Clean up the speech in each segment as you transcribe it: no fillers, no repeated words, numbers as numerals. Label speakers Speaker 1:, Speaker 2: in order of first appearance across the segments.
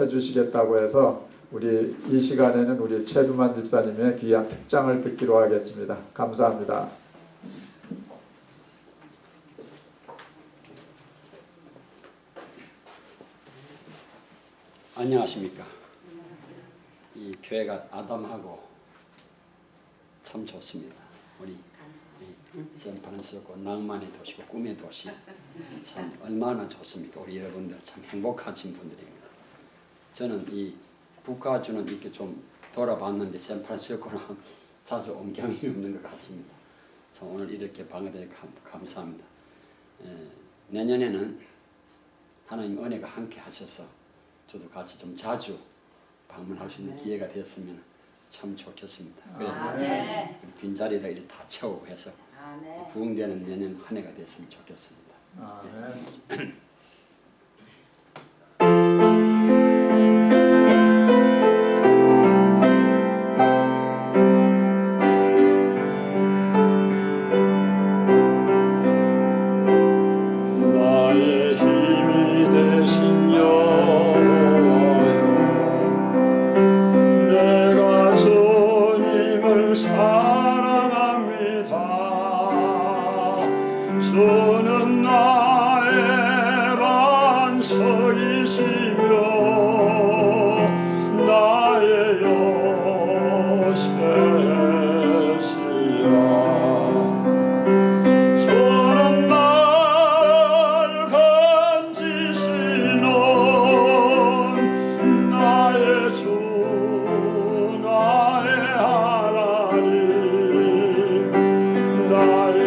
Speaker 1: 해주시겠다고 해서 우리 이 시간에는 우리 최두만 집사님의 귀한 특장을 듣기로 하겠습니다. 감사합니다.
Speaker 2: 안녕하십니까. 이 교회가 아담하고 참 좋습니다. 우리 샌프란시스코 낭만의 도시고 꿈의 도시 참 얼마나 좋습니까. 우리 여러분들 참 행복하신 분들입니다. 저는 이 북아주는 이렇게 좀 돌아봤는데 샌프란시스코는 자주 온 경험이 없는 것 같습니다. 참 오늘 이렇게 방문해 감사합니다. 내년에는 하나님 은혜가 함께 하셔서 저도 같이 좀 자주 방문할 수 있는 기회가 되었으면 참 좋겠습니다. 그래 빈자리를 이렇게 다 채우고 해서 부흥되는 내년 한 해가 됐으면 좋겠습니다. 네.
Speaker 3: 주는 나의 반석이시며 나의 요새시라. 주는 나를 건지시는 나의 주 나의 하나님 나의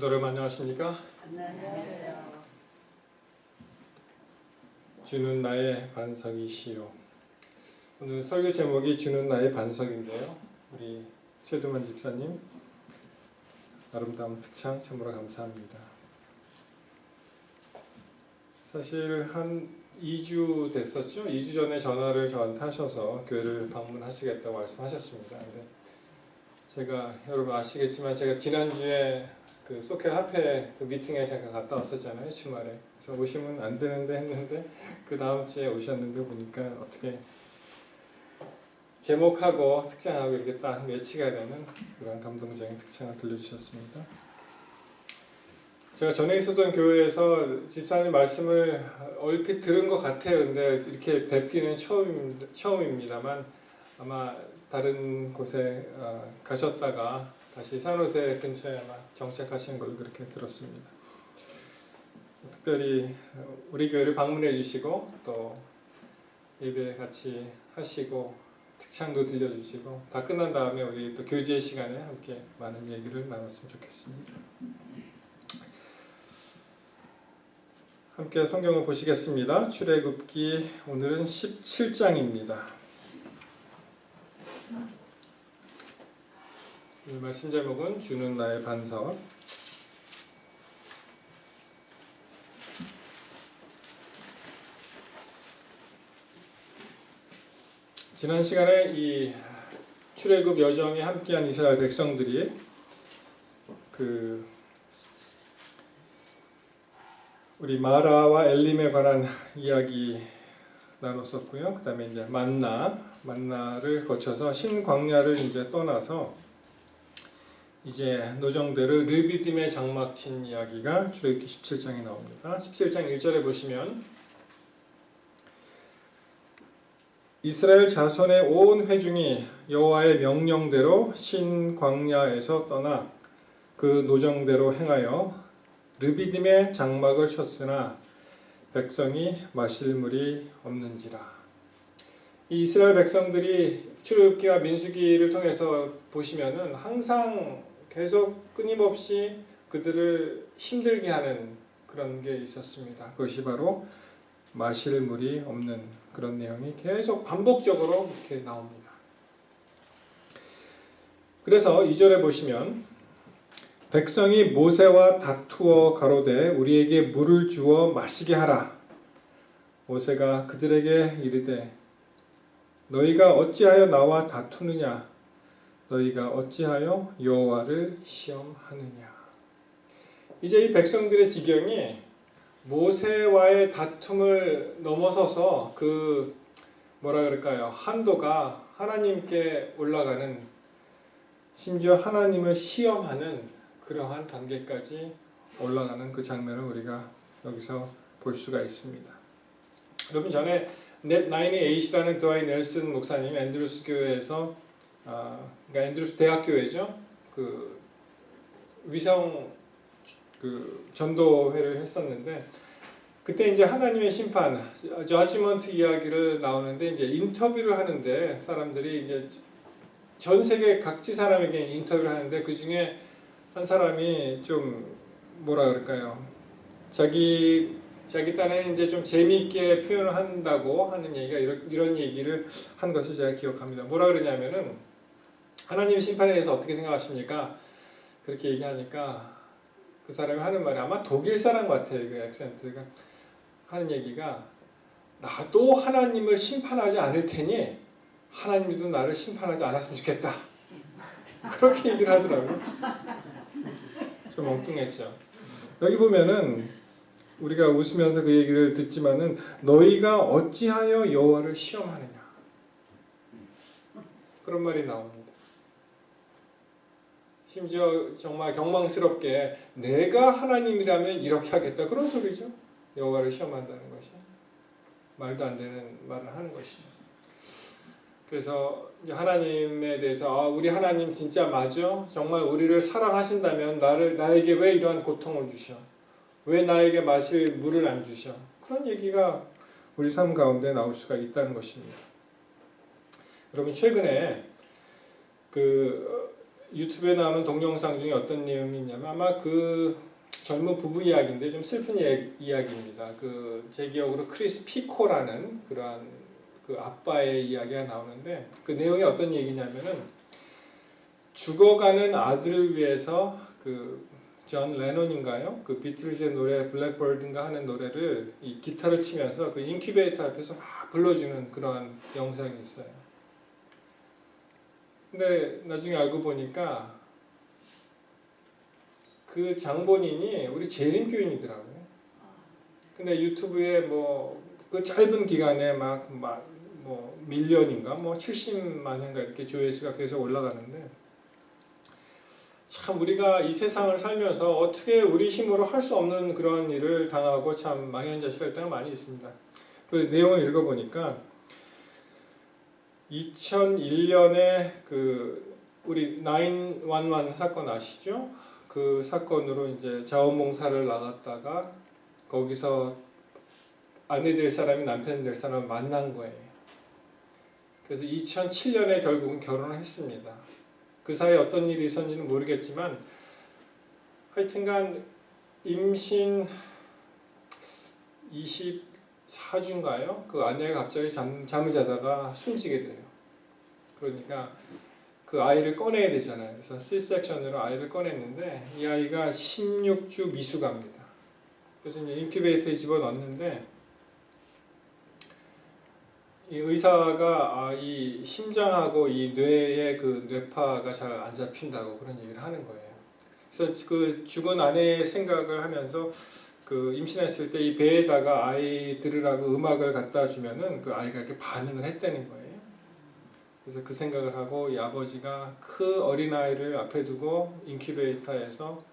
Speaker 4: 여러분 안녕하십니까? 주는 나의 반석이시요. 오늘 설교 제목이 주는 나의 반석인데요. 우리 최두만 집사님 아름다운 특창 참으로 감사합니다. 사실 한 2주 됐었죠? 2주 전에 전화를 저한테 하셔서 교회를 방문하시겠다고 말씀하셨습니다. 근데 제가 여러분 아시겠지만 제가 지난주에 그 소켓 합회 그 미팅에 잠깐 갔다 왔었잖아요, 주말에. 그래서 오시면 안 되는데 했는데 그 다음 주에 오셨는데 보니까 어떻게 제목하고 특장하고 이렇게 딱 매치가 되는 그런 감동적인 특장을 들려주셨습니다. 제가 전에 있었던 교회에서 집사님 말씀을 얼핏 들은 것 같아요. 근데 이렇게 뵙기는 처음입니다만 아마 다른 곳에 가셨다가 다시 산호세 근처에 아마 정착하시는 걸로 그렇게 들었습니다. 특별히 우리 교회를 방문해 주시고 또 예배 같이 하시고 특창도 들려주시고 다 끝난 다음에 우리 또 교제 시간에 함께 많은 얘기를 나눴으면 좋겠습니다. 함께 성경을 보시겠습니다. 출애굽기 오늘은 17장입니다. 오늘 말씀 제목은 주는 나의 반석. 지난 시간에 이 출애굽 여정에 함께한 이스라엘 백성들이 우리 마라와 엘림에 관한 이야기 나눴었고요. 그 다음에 이제 만나를 거쳐서 신광야를 이제 떠나서 이제 노정대로 르비딤에 장막 친 이야기가 출애굽기 17장에 나옵니다. 17장 1절에 보시면 이스라엘 자손의 온 회중이 여호와의 명령대로 신광야에서 떠나 그 노정대로 행하여 르비딤에 장막을 쳤으나 백성이 마실 물이 없는지라. 이 이스라엘 백성들이 출애굽기와 민수기를 통해서 보시면은 항상 계속 끊임없이 그들을 힘들게 하는 그런 게 있었습니다. 그것이 바로 마실 물이 없는 그런 내용이 계속 반복적으로 이렇게 나옵니다. 그래서 2절에 보시면 백성이 모세와 다투어 가로되 우리에게 물을 주어 마시게 하라. 모세가 그들에게 이르되 너희가 어찌하여 나와 다투느냐? 너희가 어찌하여 여호와를 시험하느냐? 이제 이 백성들의 지경이 모세와의 다툼을 넘어서서 그 뭐라 그럴까요? 한도가 하나님께 올라가는, 심지어 하나님을 시험하는 그러한 단계까지 올라가는 그 장면을 우리가 여기서 볼 수가 있습니다. 여러분 전에 넷98이라는 드와인 넬슨 목사님 앤드루스 교회에서 그러니까 앤드루스 대학교회죠. 그 위성 그 전도회를 했었는데 그때 이제 하나님의 심판, 저지먼트 이야기를 나오는데 이제 인터뷰를 하는데 사람들이 이제 전 세계 각지 사람에게 인터뷰를 하는데 그 중에 한 사람이 좀 뭐라 그럴까요? 자기 딴에는 이제 좀 재미있게 표현을 한다고 하는 얘기가 이런 얘기를 한 것을 제가 기억합니다. 뭐라 그러냐면은 하나님 심판에 대해서 어떻게 생각하십니까? 그렇게 얘기하니까 그 사람이 하는 말이 아마 독일 사람 같아요. 그 액센트가 하는 얘기가 나도 하나님을 심판하지 않을 테니 하나님도 나를 심판하지 않았으면 좋겠다. 그렇게 얘기를 하더라고요. 좀 엉뚱했죠. 여기 보면은 우리가 웃으면서 그 얘기를 듣지만은 너희가 어찌하여 여호와를 시험하느냐 그런 말이 나옵니다. 심지어 정말 경망스럽게 내가 하나님이라면 이렇게 하겠다 그런 소리죠. 여호와를 시험한다는 것이 말도 안 되는 말을 하는 것이죠. 그래서 하나님에 대해서 우리 하나님 진짜 맞아? 정말 우리를 사랑하신다면 나에게 왜 이러한 고통을 주셔? 왜 나에게 마실 물을 안 주셔? 그런 얘기가 우리 삶 가운데 나올 수가 있다는 것입니다. 여러분 최근에 유튜브에 나오는 동영상 중에 어떤 내용이 있냐면 아마 그 젊은 부부 이야기인데 좀 슬픈 이야기입니다. 그 제 기억으로 크리스 피코라는 그러한 그 아빠의 이야기가 나오는데 그 내용이 어떤 얘기냐면은 죽어가는 아들을 위해서 그 존 레논인가요? 그 비틀즈의 노래 블랙버드인가 하는 노래를 이 기타를 치면서 그 인큐베이터 앞에서 막 불러주는 그러한 영상이 있어요. 근데 나중에 알고 보니까 그 장본인이 우리 재림교인이더라고요. 근데 유튜브에 뭐 그 짧은 기간에 뭐 밀리언인가 뭐 70만 회인가 이렇게 조회수가 계속 올라가는데 참 우리가 이 세상을 살면서 어떻게 우리 힘으로 할 수 없는 그런 일을 당하고 참 망연자실할 때가 많이 있습니다. 그 내용을 읽어보니까 2001년에 그 우리 911 사건 아시죠? 그 사건으로 이제 자원봉사를 나갔다가 거기서 아내 될 사람이 남편 될 사람을 만난 거예요. 그래서 2007년에 결국은 결혼을 했습니다. 그 사이에 어떤 일이 있었는지는 모르겠지만 하여튼간 임신 24주인가요? 그 아내가 갑자기 잠을 자다가 숨지게 돼요. 그러니까 그 아이를 꺼내야 되잖아요. 그래서 C-섹션으로 아이를 꺼냈는데 이 아이가 16주 미숙아입니다. 그래서 이제 인큐베이터에 집어넣었는데 이 의사가 이 심장하고 이 뇌의 그 뇌파가 잘 안 잡힌다고 그런 얘기를 하는 거예요. 그래서 그 죽은 아내의 생각을 하면서 그 임신했을 때 이 배에다가 아이 들으라고 음악을 갖다 주면은 그 아이가 이렇게 반응을 했다는 거예요. 그래서 그 생각을 하고 이 아버지가 그 어린 아이를 앞에 두고 인큐베이터에서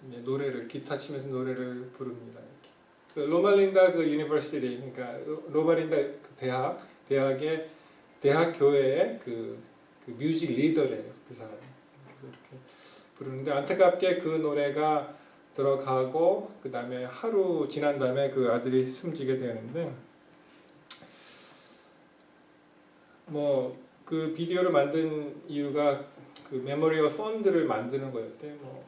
Speaker 4: 이제 노래를 기타 치면서 노래를 부릅니다. 이렇게. 그 로말린다 그 유니버시티 그러니까 로말린다 그 대학의 대학 교회의 그 뮤직 리더래요. 그 사람이. 그래서 이렇게 부르는데 안타깝게 그 노래가 들어가고 그 다음에 하루 지난 다음에 그 아들이 숨지게 되는데 뭐 그 비디오를 만든 이유가 그 메모리얼 펀드를 만드는 거였대. 뭐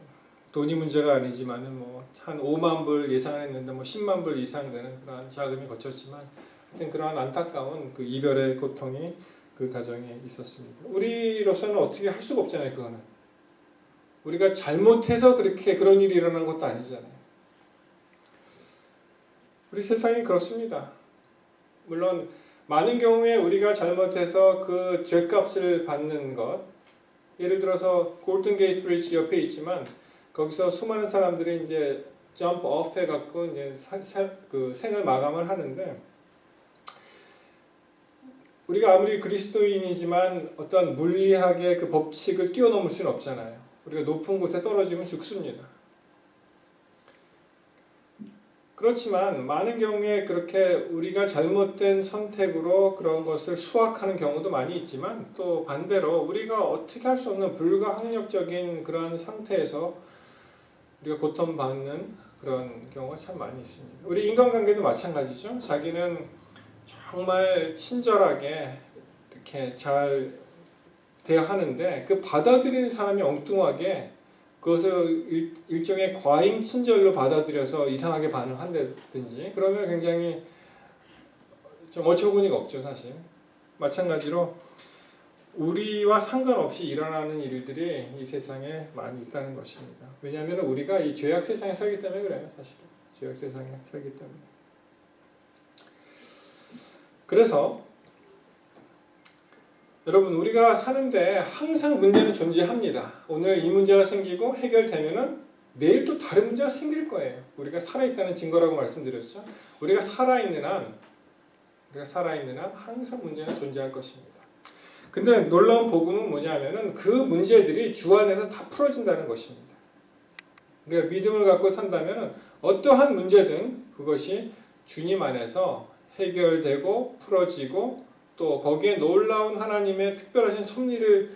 Speaker 4: 돈이 문제가 아니지만은 뭐 한 5만 불 예상했는데 뭐 10만 불 이상 되는 그런 자금이 거쳤지만 하여튼 그러한 안타까운 그 이별의 고통이 그 가정에 있었습니다. 우리로서는 어떻게 할 수가 없잖아요. 그거는 우리가 잘못해서 그렇게 그런 일이 일어난 것도 아니잖아요. 우리 세상이 그렇습니다. 물론 많은 경우에 우리가 잘못해서 그 죄값을 받는 것, 예를 들어서 골든 게이트 브리지 옆에 있지만 거기서 수많은 사람들이 이제 점프 오프 해갖고 이제 그 생을 마감을 하는데 우리가 아무리 그리스도인이지만 어떤 물리학의 그 법칙을 뛰어넘을 수는 없잖아요. 우리가 높은 곳에 떨어지면 죽습니다. 그렇지만 많은 경우에 그렇게 우리가 잘못된 선택으로 그런 것을 수확하는 경우도 많이 있지만 또 반대로 우리가 어떻게 할 수 없는 불가항력적인 그런 상태에서 우리가 고통받는 그런 경우가 참 많이 있습니다. 우리 인간관계도 마찬가지죠. 자기는 정말 친절하게 이렇게 잘 대하는데 그 받아들이는 사람이 엉뚱하게 그것을 일종의 과잉 친절로 받아들여서 이상하게 반응한다든지 그러면 굉장히 좀 어처구니가 없죠, 사실. 마찬가지로 우리와 상관없이 일어나는 일들이 이 세상에 많이 있다는 것입니다. 왜냐하면 우리가 이 죄악 세상에 살기 때문에 그래요, 사실. 죄악 세상에 살기 때문에. 그래서 여러분 우리가 사는데 항상 문제는 존재합니다. 오늘 이 문제가 생기고 해결되면은 내일 또 다른 문제가 생길 거예요. 우리가 살아있다는 증거라고 말씀드렸죠. 우리가 살아있는 한 항상 문제는 존재할 것입니다. 근데 놀라운 복음은 뭐냐면은 그 문제들이 주 안에서 다 풀어진다는 것입니다. 우리가 믿음을 갖고 산다면은 어떠한 문제든 그것이 주님 안에서 해결되고 풀어지고 또 거기에 놀라운 하나님의 특별하신 섭리를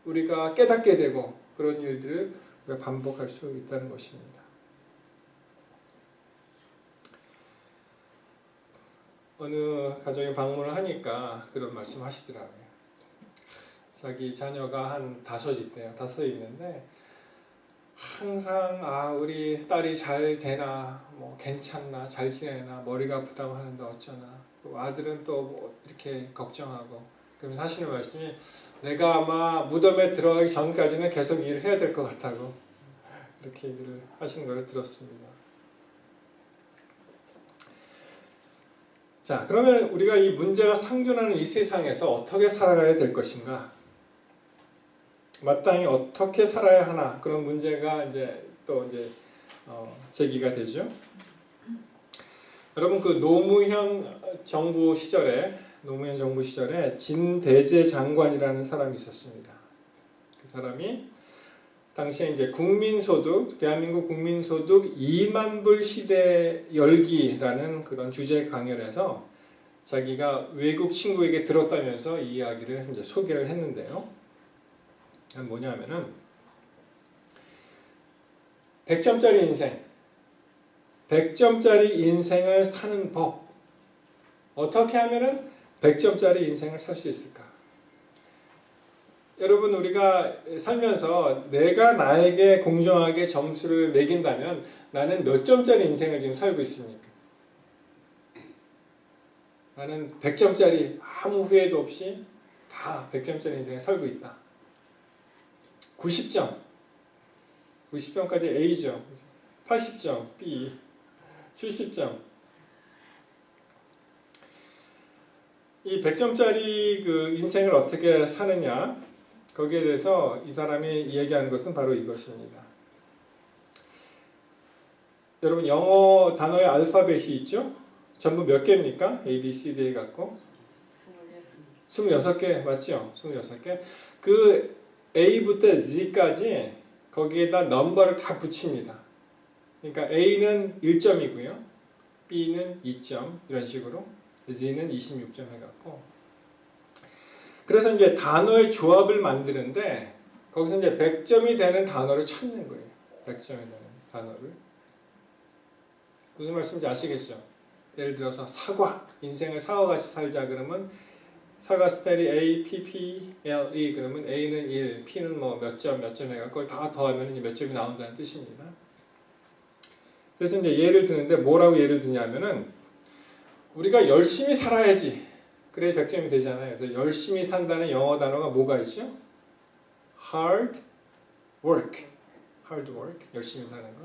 Speaker 4: 우리가 깨닫게 되고 그런 일들을 우리가 반복할 수 있다는 것입니다. 어느 가정에 방문을 하니까 그런 말씀 하시더라고요. 자기 자녀가 한 5있대요. 5 있는데 항상 우리 딸이 잘 되나, 뭐 괜찮나, 잘 지내나, 머리가 아프다고 하는데 어쩌나. 아들은 또뭐 이렇게 걱정하고. 그러면서 하시는 말씀이 내가 아마 무덤에 들어가기 전까지는 계속 일을 해야 될 것 같다고 이렇게 얘기를 하시는 걸 들었습니다. 자, 그러면 우리가 이 문제가 상존하는 이 세상에서 어떻게 살아가야 될 것인가? 마땅히 어떻게 살아야 하나? 그런 문제가 이제 제기가 되죠. 여러분, 그 노무현 정부 시절에 진대재 장관이라는 사람이 있었습니다. 그 사람이 당시에 이제 대한민국 국민소득 2만 불 시대 열기라는 그런 주제 강연에서 자기가 외국 친구에게 들었다면서 이 이야기를 이제 소개를 했는데요. 뭐냐면은 100점짜리 인생을 사는 법. 어떻게 하면은 100점짜리 인생을 살 수 있을까? 여러분, 우리가 살면서 내가 나에게 공정하게 점수를 매긴다면 나는 몇 점짜리 인생을 지금 살고 있습니까? 나는 100점짜리 아무 후회도 없이 다 100점짜리 인생을 살고 있다. 90점까지 A죠. 80점 B, 70점. 이 100점짜리 그 인생을 어떻게 사느냐, 거기에 대해서 이 사람이 얘기하는 것은 바로 이것입니다. 여러분, 영어 단어의 알파벳이 있죠? 전부 몇 개입니까? A, B, C, D 해갖고 26개 맞죠? 26개. 그 A부터 Z까지 거기에다 넘버를 다 붙입니다. 그러니까 A는 1점이고요, B는 2점, 이런 식으로, Z는 26점 해갖고. 그래서 이제 단어의 조합을 만드는데 거기서 이제 100점이 되는 단어를 찾는 거예요. 100점이 되는 단어를. 무슨 말씀인지 아시겠죠? 예를 들어서 사과, 인생을 사과같이 살자 그러면 사과 스펠이 A, P, P, L, E 그러면 A는 1, P는 뭐 몇 점 해갖고 그걸 다 더하면 몇 점이 나온다는 뜻입니다. 그래서 이제 예를 드는데 뭐라고 예를 드냐면은 우리가 열심히 살아야지. 그래야 100점이 되잖아요. 그래서 열심히 산다는 영어 단어가 뭐가 있죠? hard work. 열심히 사는 거.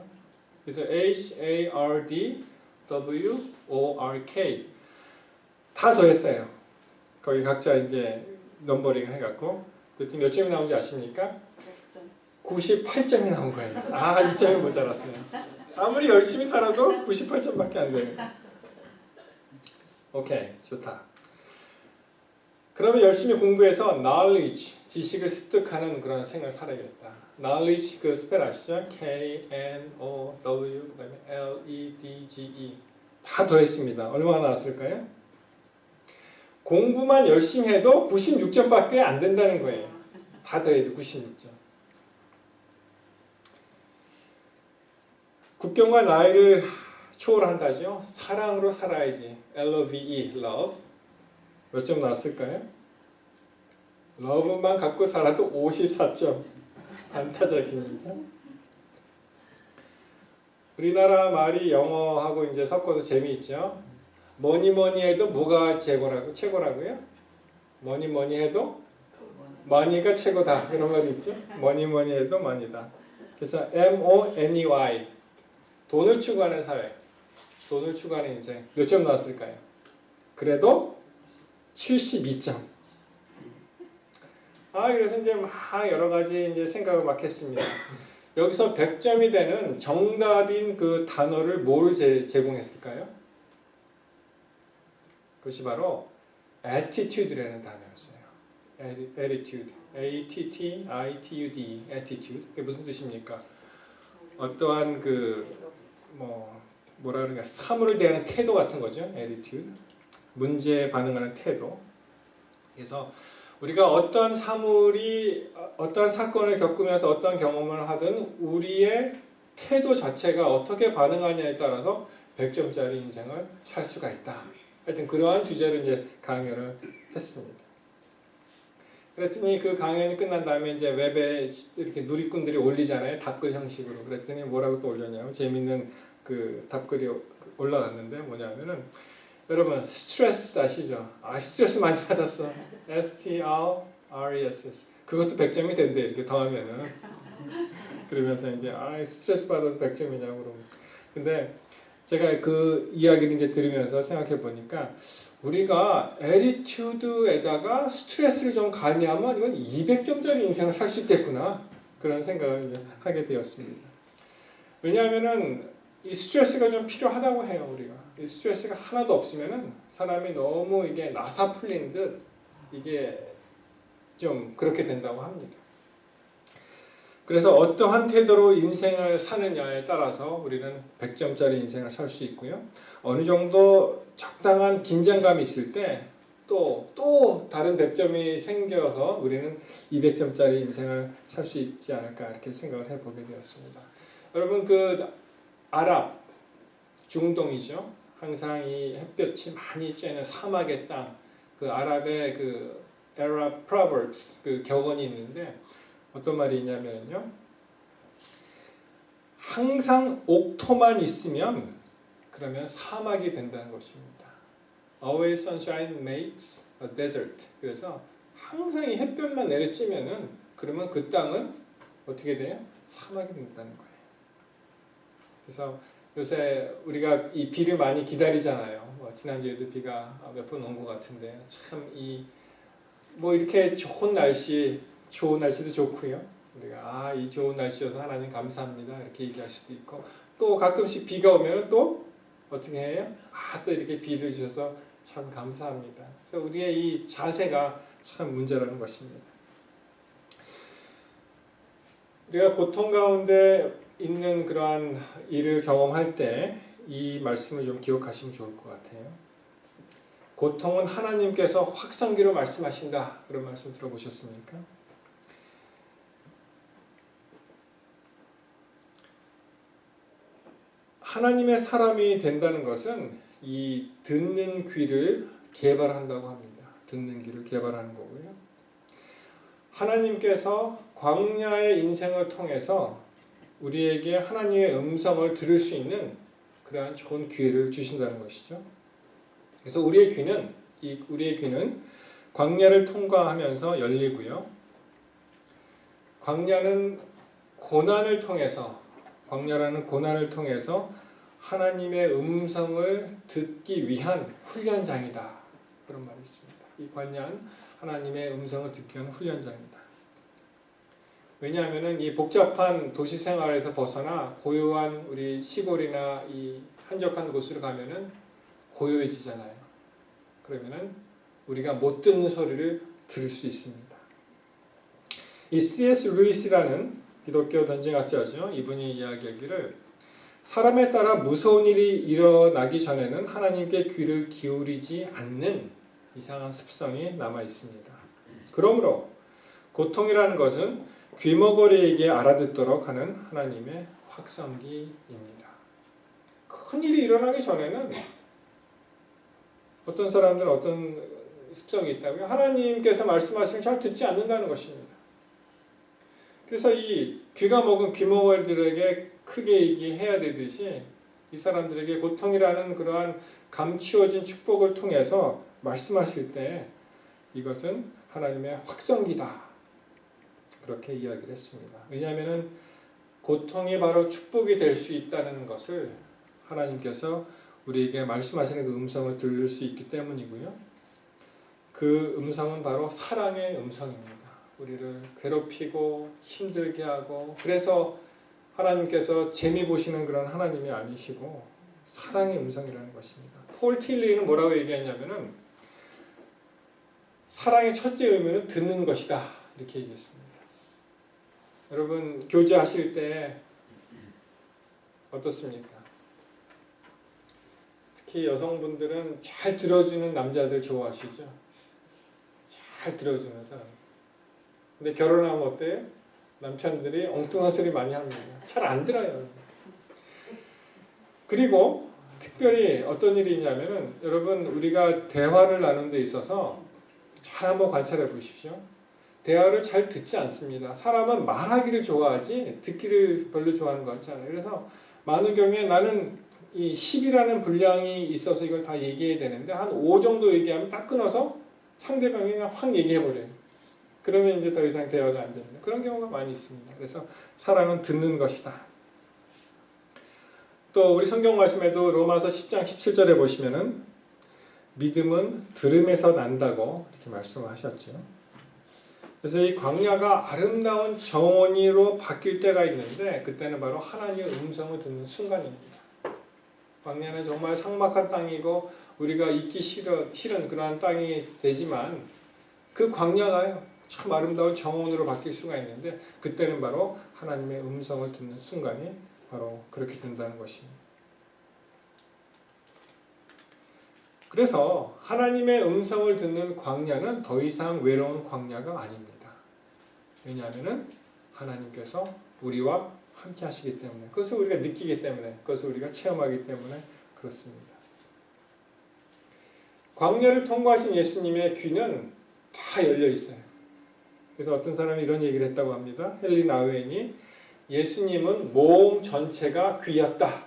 Speaker 4: 그래서 HARDWORK 다 더했어요. 거기 각자 이제 넘버링을 해갖고 그때 몇 점이 나온지 아십니까? 98점이 나온 거예요. 2점이 모자랐어요. 아무리 열심히 살아도 98점밖에 안 되는 거예요. 오케이, 좋다. 그러면 열심히 공부해서 knowledge, 지식을 습득하는 그런 생활을 살아야겠다. knowledge 그 스펠 아시죠? K-N-O-W 그다음에 L-E-D-G-E 다 더했습니다. 얼마나 나왔을까요? 공부만 열심히 해도 96점밖에 안 된다는 거예요. 다 더해도 96점. 국경과 나이를 초월한다죠. 사랑으로 살아야지. L-O-V-E, love. 몇 점 나왔을까요? love만 갖고 살아도 54점. 반타작입니다. 우리나라 말이 영어하고 이제 섞어서 재미있죠. 뭐니 해도 뭐가 최고라고요? 뭐니 해도 머니가 최고다. 그런 말이 있죠. 뭐니 해도 머니다. 그래서 MONEY 돈을 추구하는 사회, 돈을 추구하는 인생. 몇 점 나왔을까요? 그래도 72점. 그래서 이제 막 여러 가지 이제 생각을 막 했습니다. 여기서 100점이 되는 정답인 그 단어를 뭘 제공했을까요? 그것이 바로 attitude라는 단어였어요. attitude, A-T-T-I-T-U-D, attitude. 그게 무슨 뜻입니까? 어떠한 뭐라 그러냐, 사물을 대하는 태도 같은 거죠. attitude. 문제에 반응하는 태도. 그래서 우리가 어떠한 사물이 어떠한 사건을 겪으면서 어떠한 경험을 하든 우리의 태도 자체가 어떻게 반응하냐에 따라서 100점짜리 인생을 살 수가 있다. 하여튼 그러한 주제로 이제 강연을 했습니다. 그랬더니 그 강연이 끝난 다음에 이제 웹에 이렇게 누리꾼들이 올리잖아요. 답글 형식으로. 그랬더니 뭐라고 또 올렸냐면 재밌는 그 답글이 올라왔는데 뭐냐면은 여러분 스트레스 아시죠? 아 스트레스 많이 받았어. STRESS 그것도 100점이 된대 이렇게 더하면은 그러면서 이제 아 스트레스 받아도 100점이냐고 그러면 근데 제가 그 이야기를 이제 들으면서 생각해 보니까 우리가 애티튜드에다가 스트레스를 좀 가미하면 이건 200점짜리 인생을 살 수 있겠구나 그런 생각을 이제 하게 되었습니다. 왜냐하면은 이 스트레스가 좀 필요하다고 해요 우리가. 이 스트레스가 하나도 없으면은 사람이 너무 이게 나사 풀린 듯 이게 좀 그렇게 된다고 합니다. 그래서 어떠한 태도로 인생을 사느냐에 따라서 우리는 100점짜리 인생을 살 수 있고요. 어느 정도 적당한 긴장감이 있을 때 또 다른 100점이 생겨서 우리는 200점짜리 인생을 살 수 있지 않을까 이렇게 생각을 해보게 되었습니다. 여러분 그 아랍 중동이죠. 항상 이 햇볕이 많이 쬐는 사막의 땅, 그 아랍의 그 Arab Proverbs 그 격언이 있는데 어떤 말이 있냐면요. 항상 옥토만 있으면 그러면 사막이 된다는 것입니다. Always sunshine makes a desert. 그래서 항상 이 햇볕만 내려쬐면은 그러면 그 땅은 어떻게 돼요? 사막이 된다는 거예요. 그래서 요새 우리가 이 비를 많이 기다리잖아요. 지난주에도 비가 몇 번 온 것 같은데 참 이 뭐 이렇게 좋은 날씨도 좋고요. 우리가 이 좋은 날씨여서 하나님 감사합니다 이렇게 얘기할 수도 있고 또 가끔씩 비가 오면 또 어떻게 해요? 또 이렇게 비를 주셔서 참 감사합니다. 그래서 우리의 이 자세가 참 문제라는 것입니다. 우리가 고통 가운데 있는 그러한 일을 경험할 때 이 말씀을 좀 기억하시면 좋을 것 같아요. 고통은 하나님께서 확성기로 말씀하신다. 그런 말씀 들어보셨습니까? 하나님의 사람이 된다는 것은 이 듣는 귀를 개발한다고 합니다. 듣는 귀를 개발하는 거고요. 하나님께서 광야의 인생을 통해서 우리에게 하나님의 음성을 들을 수 있는 그러한 좋은 기회를 주신다는 것이죠. 그래서 우리의 귀는 광야를 통과하면서 열리고요. 광야라는 고난을 통해서 하나님의 음성을 듣기 위한 훈련장이다. 그런 말이 있습니다. 이 광야는 하나님의 음성을 듣기 위한 훈련장이다. 왜냐하면 이 복잡한 도시 생활에서 벗어나 고요한 우리 시골이나 이 한적한 곳으로 가면은 고요해지잖아요. 그러면은 우리가 못 듣는 소리를 들을 수 있습니다. 이 C.S. 루이스라는 기독교 변증학자죠. 이분이 이야기하기를 사람에 따라 무서운 일이 일어나기 전에는 하나님께 귀를 기울이지 않는 이상한 습성이 남아 있습니다. 그러므로 고통이라는 것은 귀머거리에게 알아듣도록 하는 하나님의 확성기입니다. 큰 일이 일어나기 전에는 어떤 사람들은 어떤 습성이 있다고요? 하나님께서 말씀하시면 잘 듣지 않는다는 것입니다. 그래서 이 귀가 먹은 귀머거리들에게 크게 얘기해야 되듯이 이 사람들에게 고통이라는 그러한 감추어진 축복을 통해서 말씀하실 때 이것은 하나님의 확성기다. 그렇게 이야기를 했습니다. 왜냐하면 고통이 바로 축복이 될 수 있다는 것을 하나님께서 우리에게 말씀하시는 그 음성을 들을 수 있기 때문이고요. 그 음성은 바로 사랑의 음성입니다. 우리를 괴롭히고 힘들게 하고 그래서 하나님께서 재미 보시는 그런 하나님이 아니시고 사랑의 음성이라는 것입니다. 폴 틸리는 뭐라고 얘기했냐면은 사랑의 첫째 의미는 듣는 것이다. 이렇게 얘기했습니다. 여러분 교제하실 때 어떻습니까? 특히 여성분들은 잘 들어주는 남자들 좋아하시죠? 잘 들어주는 사람. 근데 결혼하면 어때요? 남편들이 엉뚱한 소리 많이 합니다. 잘 안 들어요. 그리고 특별히 어떤 일이 있냐면은 여러분 우리가 대화를 나누는 데 있어서 잘 한번 관찰해 보십시오. 대화를 잘 듣지 않습니다. 사람은 말하기를 좋아하지 듣기를 별로 좋아하는 것 같지 않아요. 그래서 많은 경우에 나는 이 10이라는 분량이 있어서 이걸 다 얘기해야 되는데 한 5 정도 얘기하면 딱 끊어서 상대방이 그냥 확 얘기해버려요. 그러면 이제 더 이상 대화가 안 됩니다. 그런 경우가 많이 있습니다. 그래서 사랑은 듣는 것이다. 또 우리 성경 말씀에도 로마서 10장 17절에 보시면은 믿음은 들음에서 난다고 이렇게 말씀을 하셨죠. 그래서 이 광야가 아름다운 정원으로 바뀔 때가 있는데 그때는 바로 하나님의 음성을 듣는 순간입니다. 광야는 정말 삭막한 땅이고 우리가 있기 싫은 그러한 땅이 되지만 그 광야가요 참 아름다운 정원으로 바뀔 수가 있는데 그때는 바로 하나님의 음성을 듣는 순간이 바로 그렇게 된다는 것입니다. 그래서 하나님의 음성을 듣는 광야는 더 이상 외로운 광야가 아닙니다. 왜냐하면 하나님께서 우리와 함께 하시기 때문에 그것을 우리가 느끼기 때문에 그것을 우리가 체험하기 때문에 그렇습니다. 광야를 통과하신 예수님의 귀는 다 열려 있어요. 그래서 어떤 사람이 이런 얘기를 했다고 합니다. 헨리 나우엔이 예수님은 몸 전체가 귀였다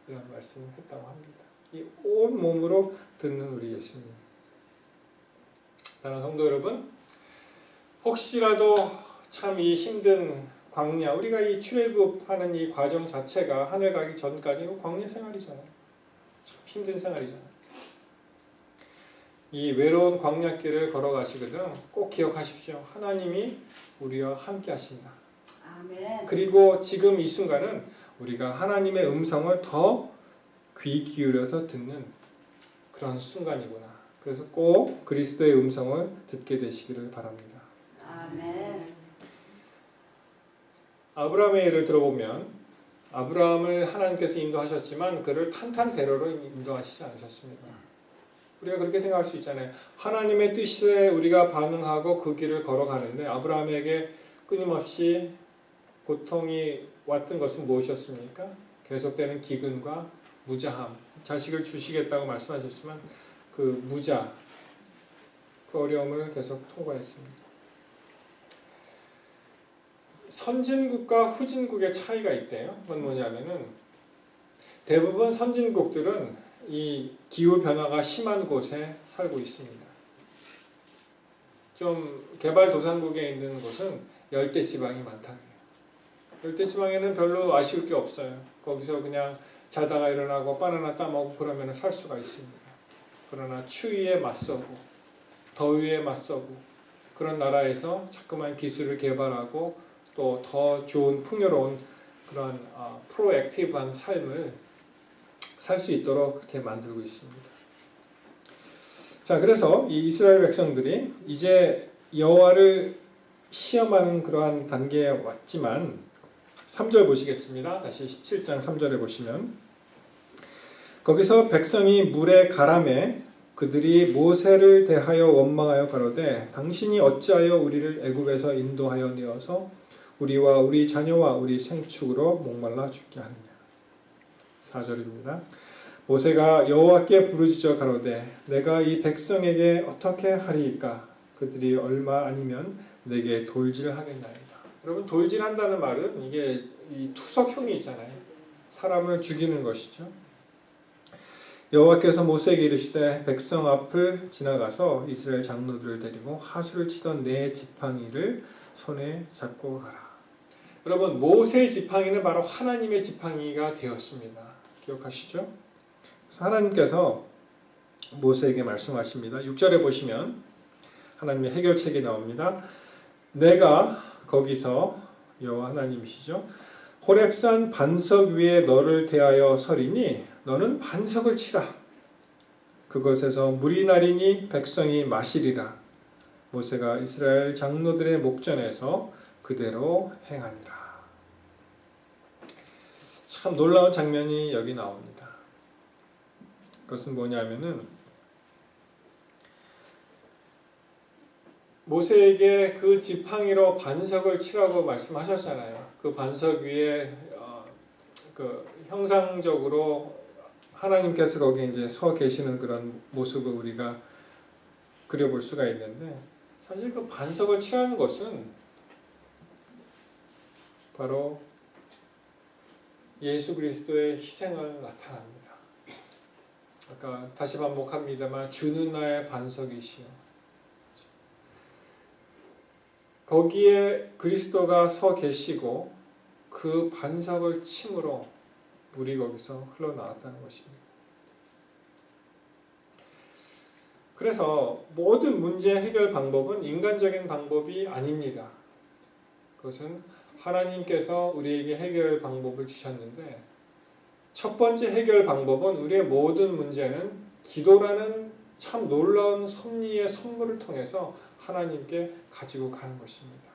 Speaker 4: 이런 말씀을 했다고 합니다. 이 온 몸으로 듣는 우리 예수님. 사랑하는 성도 여러분, 혹시라도 참 이 힘든 광야, 우리가 이 출애굽하는 이 과정 자체가 하늘 가기 전까지 광야 생활이잖아요. 참 힘든 생활이잖아요. 이 외로운 광야길을 걸어가시거든 꼭 기억하십시오. 하나님이 우리와 함께 하신다.
Speaker 5: 아멘.
Speaker 4: 그리고 지금 이 순간은 우리가 하나님의 음성을 더 귀 기울여서 듣는 그런 순간이구나. 그래서 꼭 그리스도의 음성을 듣게 되시기를 바랍니다.
Speaker 5: 아멘.
Speaker 4: 아브라함의 예를 들어보면 아브라함을 하나님께서 인도하셨지만 그를 탄탄대로로 인도하시지 않으셨습니다. 우리가 그렇게 생각할 수 있잖아요. 하나님의 뜻에 우리가 반응하고 그 길을 걸어가는데 아브라함에게 끊임없이 고통이 왔던 것은 무엇이었습니까? 계속되는 기근과 무자함. 자식을 주시겠다고 말씀하셨지만 그 무자, 그 어려움을 계속 통과했습니다. 선진국과 후진국의 차이가 있대요. 그건 뭐냐면은 대부분 선진국들은 이 기후 변화가 심한 곳에 살고 있습니다. 좀 개발도상국에 있는 곳은 열대 지방이 많다고 해요. 열대 지방에는 별로 아쉬울 게 없어요. 거기서 그냥 자다가 일어나고 바나나 따먹고 그러면 살 수가 있습니다. 그러나 추위에 맞서고 더위에 맞서고 그런 나라에서 자꾸만 기술을 개발하고 또 더 좋은 풍요로운 그런 프로액티브한 삶을 살 수 있도록 그렇게 만들고 있습니다. 자, 그래서 이 이스라엘 백성들이 이제 여호와를 시험하는 그러한 단계에 왔지만 3절 보시겠습니다. 다시 17장 3절에 보시면 거기서 백성이 물에 가라매 그들이 모세를 대하여 원망하여 가로되 당신이 어찌하여 우리를 애굽에서 인도하여 내어서 우리와 우리 자녀와 우리 생축으로 목말라 죽게 하느냐. 4절입니다. 모세가 여호와께 부르짖어 가로되 내가 이 백성에게 어떻게 하리이까 그들이 얼마 아니면 내게 돌질하겠나이다. 여러분 돌질한다는 말은 이게 이 투석형이 있잖아요. 사람을 죽이는 것이죠. 여호와께서 모세에게 이르시되 백성 앞을 지나가서 이스라엘 장로들을 데리고 하수를 치던 네 지팡이를 손에 잡고 가라. 여러분 모세의 지팡이는 바로 하나님의 지팡이가 되었습니다. 기억하시죠? 그래서 하나님께서 모세에게 말씀하십니다. 6절에 보시면 하나님의 해결책이 나옵니다. 내가 거기서 여호와 하나님이시죠. 호렙산 반석 위에 너를 대하여 서리니 너는 반석을 치라. 그것에서 물이 나리니 백성이 마시리라. 모세가 이스라엘 장로들의 목전에서 그대로 행하니라. 참 놀라운 장면이 여기 나옵니다. 그것은 뭐냐면은 모세에게 그 지팡이로 반석을 치라고 말씀하셨잖아요. 그 반석 위에 그 형상적으로 하나님께서 거기 이제 서 계시는 그런 모습을 우리가 그려볼 수가 있는데 사실 그 반석을 칠하는 것은 바로 예수 그리스도의 희생을 나타납니다. 아까 다시 반복합니다만 주는 나의 반석이시요. 거기에 그리스도가 서 계시고 그 반석을 침으로 물이 거기서 흘러나왔다는 것입니다. 그래서 모든 문제 해결 방법은 인간적인 방법이 아닙니다. 그것은 하나님께서 우리에게 해결 방법을 주셨는데 첫 번째 해결 방법은 우리의 모든 문제는 기도라는 참 놀라운 섭리의 선물을 통해서 하나님께 가지고 가는 것입니다.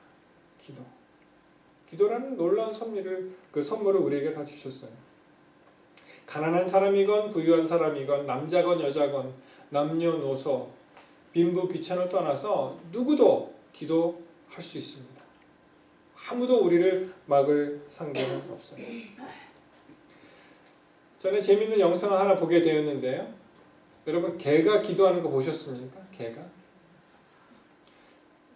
Speaker 4: 기도라는 놀라운 그 선물을 우리에게 다 주셨어요. 가난한 사람이건 부유한 사람이건 남자건 여자건 남녀노소 빈부 귀천을 떠나서 누구도 기도할 수 있습니다. 아무도 우리를 막을 상대는 없어요. 전에 재미있는 영상을 하나 보게 되었는데요. 여러분 개가 기도하는 거 보셨습니까? 개가?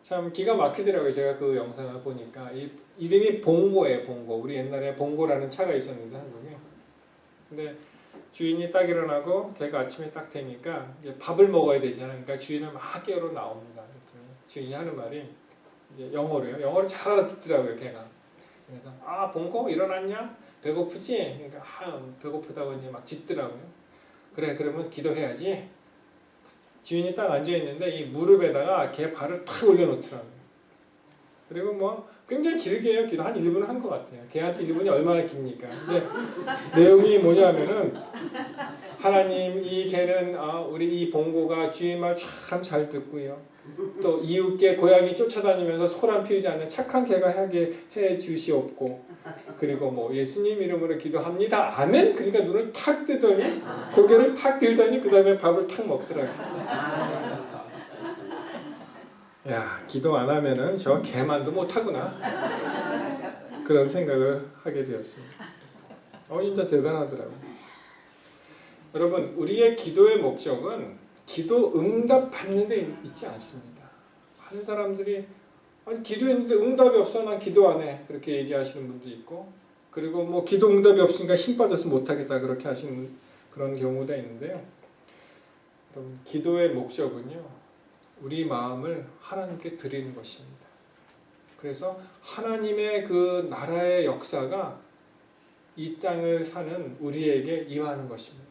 Speaker 4: 참 기가 막히더라고요. 제가 그 영상을 보니까 이름이 봉고예요. 봉고. 우리 옛날에 봉고라는 차가 있었는데 한국에. 근데 주인이 딱 일어나고 개가 아침에 딱 되니까 이제 밥을 먹어야 되잖아요. 그러니까 주인을 막 깨우러 나옵니다. 그랬더니 주인이 하는 말이 이제 영어로요. 영어를 잘 알아듣더라고요. 개가. 그래서 봉고 일어났냐? 배고프지? 그러니까 배고프다고 이제 막 짖더라고요. 그래 그러면 기도해야지. 주인이 딱 앉아 있는데 이 무릎에다가 개 발을 탁 올려놓더라고요. 그리고 뭐 굉장히 길게 해요. 기도 한 1분을 한 것 같아요. 개한테 1분이 얼마나 깁니까? 근데 내용이 뭐냐면은 하나님 이 개는 우리 이 봉고가 주인 말 참 잘 듣고요. 또 이웃개 고양이 쫓아다니면서 소란 피우지 않는 착한 개가 하게 해 주시옵고 그리고 뭐 예수님 이름으로 기도합니다. 아멘. 그러니까 눈을 탁 뜨더니 고개를 탁 들더니 그 다음에 밥을 탁 먹더라고요. 야 기도 안 하면은 저 개만도 못하구나 그런 생각을 하게 되었습니다. 진짜 대단하더라고요. 여러분 우리의 기도의 목적은 기도 응답 받는 데 있지 않습니다. 많은 사람들이 기도했는데 응답이 없어 난 기도 안 해 그렇게 얘기하시는 분도 있고 그리고 뭐 기도 응답이 없으니까 힘 빠져서 못하겠다 그렇게 하시는 그런 경우도 있는데요. 여러분 기도의 목적은요 우리 마음을 하나님께 드리는 것입니다. 그래서 하나님의 그 나라의 역사가 이 땅을 사는 우리에게 임하는 것입니다.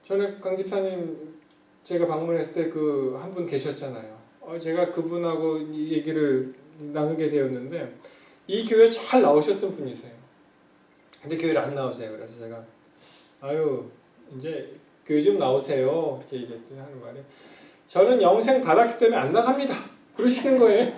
Speaker 4: 전에 강 집사님 제가 방문했을 때 그 한 분 계셨잖아요. 제가 그분하고 이 얘기를 나누게 되었는데 이 교회 잘 나오셨던 분이세요. 근데 교회를 안 나오세요. 그래서 제가 이제 교회 좀 나오세요 이렇게 얘기했더니 하는 말이 저는 영생 받았기 때문에 안 나갑니다 그러시는 거예요.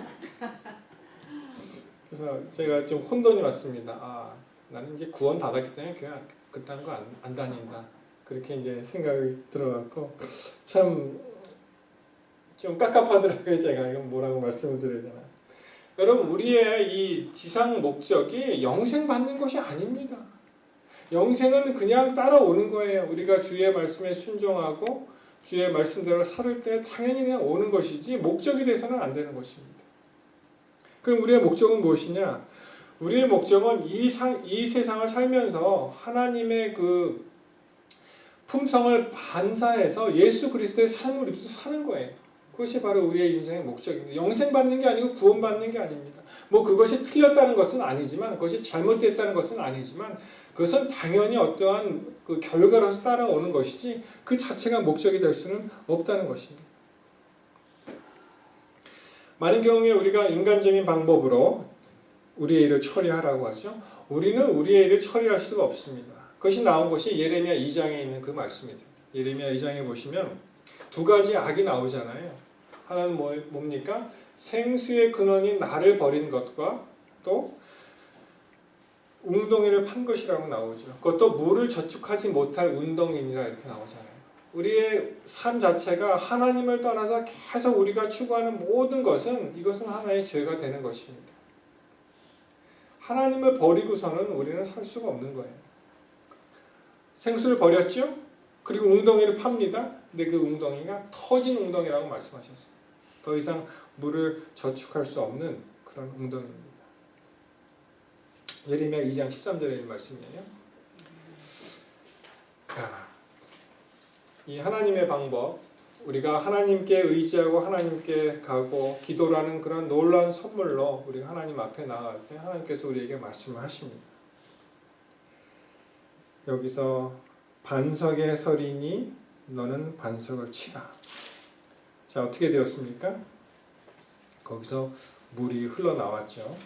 Speaker 4: 그래서 제가 좀 혼돈이 왔습니다. 나는 이제 구원 받았기 때문에 교회 그딴 거 안 다닌다 그렇게 이제 생각이 들어갖고 참 좀 깝깝하더라고요. 제가 이건 뭐라고 말씀을 드려야 되나. 여러분 우리의 이 지상 목적이 영생 받는 것이 아닙니다. 영생은 그냥 따라오는 거예요. 우리가 주의 말씀에 순종하고 주의 말씀대로 살을 때 당연히 그냥 오는 것이지 목적이 돼서는 안 되는 것입니다. 그럼 우리의 목적은 무엇이냐? 우리의 목적은 이 세상을 살면서 하나님의 그 품성을 반사해서 예수 그리스도의 삶을 우리도 사는 거예요. 그것이 바로 우리의 인생의 목적입니다. 영생 받는 게 아니고 구원 받는 게 아닙니다. 뭐 그것이 틀렸다는 것은 아니지만 그것이 잘못됐다는 것은 아니지만 그것은 당연히 어떠한 그 결과로서 따라오는 것이지 그 자체가 목적이 될 수는 없다는 것입니다. 많은 경우에 우리가 인간적인 방법으로 우리의 일을 처리하라고 하죠. 우리는 우리의 일을 처리할 수가 없습니다. 그것이 나온 것이 예레미야 2장에 있는 그 말씀이죠. 예레미야 2장에 보시면 두 가지 악이 나오잖아요. 하나는 뭡니까? 생수의 근원인 나를 버린 것과 또 웅덩이를 판 것이라고 나오죠. 그것도 물을 저축하지 못할 운동이니라 이렇게 나오잖아요. 우리의 삶 자체가 하나님을 떠나서 계속 우리가 추구하는 모든 것은 이것은 하나의 죄가 되는 것입니다. 하나님을 버리고서는 우리는 살 수가 없는 거예요. 생수를 버렸죠? 그리고 웅덩이를 팝니다. 근데 그 웅덩이가 터진 웅덩이라고 말씀하셨어요. 더 이상 물을 저축할 수 없는 그런 웅덩이입니다. 예레미야 2장 13절에 있는 말씀이에요. 자, 이 하나님의 방법, 우리가 하나님께 의지하고 하나님께 가고 기도라는 그런 놀라운 선물로 우리가 하나님 앞에 나아갈 때 하나님께서 우리에게 말씀을 하십니다. 여기서 반석에 서리니 너는 반석을 치라. 자, 어떻게 되었습니까? 거기서 물이 흘러나왔죠.